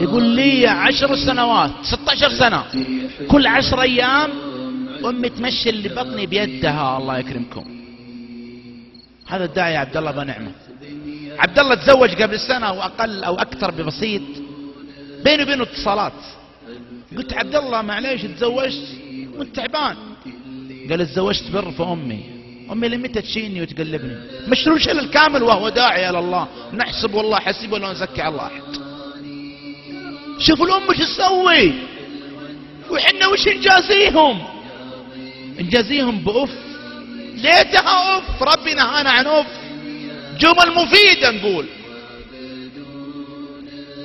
يقول لي 10 سنوات 16 سنة كل 10 أيام أمي تمشي اللي بطني بيدها. الله يكرمكم. هذا الداعي عبد الله بن نعمة. عبد الله تزوج قبل سنة أو أقل أو أكثر ببسيط، بيني وبينه اتصالات. قلت عبد الله معليش تزوجت وانت تعبان؟ قال تزوجت بر في أمي. أمي لمتى تشيني وتقلبني؟ مشروع شل الكامل وهو داعي إلى الله. نحسب والله حسيب ولا نزكي على الله أحد. شوفوا الأم وش تسوي وحنا وش نجازيهم. نجازيهم بأف، ليتها أف. ربي نهانا عن أف. جمل مفيدة نقول.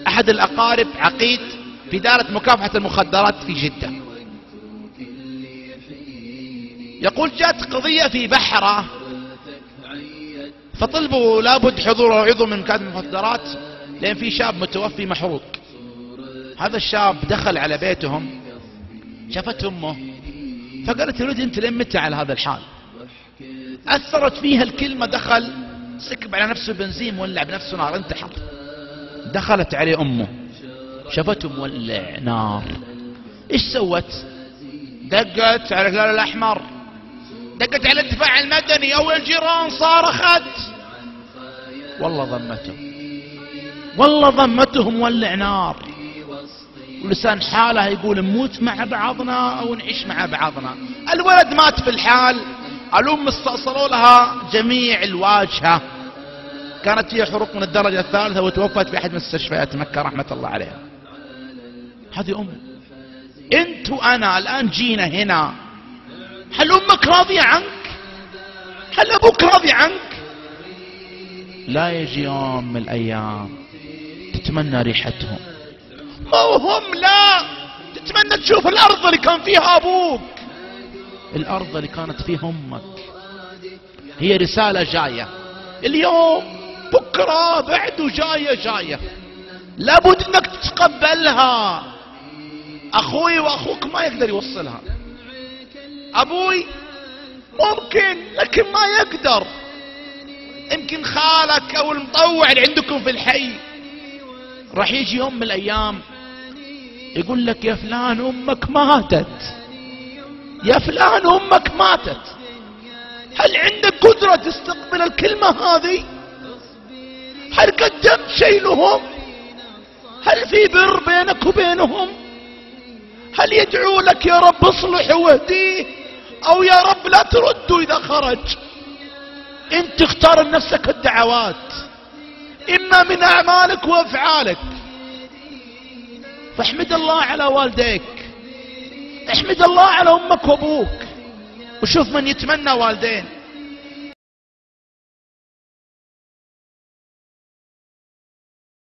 أحد الأقارب عقيد في دارة مكافحة المخدرات في جدة، يقول جاءت قضية في بحرة فطلبوا لابد حضور عضو من مكافحة المخدرات لأن في شاب متوفي محروق. هذا الشاب دخل على بيتهم، شافت أمه فقالت يريد أنت لين متى على هذا الحال؟ أثرت فيها الكلمة. دخل سكب على نفسه بنزين، ولع بنفسه نار، انتحر. دخلت عليه أمه شافته مولع نار. ايش سوت؟ دقت على الهلال الأحمر، دقت على الدفاع المدني أو الجيران، صارخت. والله ضمته مولع نار. ولسان حاله يقول نموت مع بعضنا أو نعيش مع بعضنا. الولد مات في الحال. الأم استأصلوا لها جميع الواجهة، كانت فيها حروق من الدرجة الثالثة وتوفت في أحد مستشفيات مكة رحمة الله عليها. هذه أم. أنت وأنا الآن جينا هنا، هل أمك راضية عنك؟ هل أبوك راضي عنك؟ لا يجي يوم من الأيام تتمنى ريحتهم، ما هم، لا تتمنى تشوف الأرض اللي كان فيها أبوك، الأرض اللي كانت فيها أمك. هي رسالة جاية اليوم، بكرة، بعده، جاية لابد انك تتقبلها. اخوي واخوك ما يقدر يوصلها. ابوي ممكن لكن ما يقدر. يمكن خالك او المطوع اللي عندكم في الحي راح يجي يوم من الايام يقول لك يا فلان امك ماتت، يا فلان امك ماتت. هل عندك قدرة تستقبل الكلمة هذه؟ هل قدمت شيء لهم؟ هل في بر بينك وبينهم؟ هل يدعو لك يا رب اصلح واهديه، او يا رب لا ترده اذا خرج؟ انت تختار لنفسك الدعوات اما من اعمالك وافعالك. فاحمد الله على والديك، احمد الله على امك وابوك، وشوف من يتمنى والدين.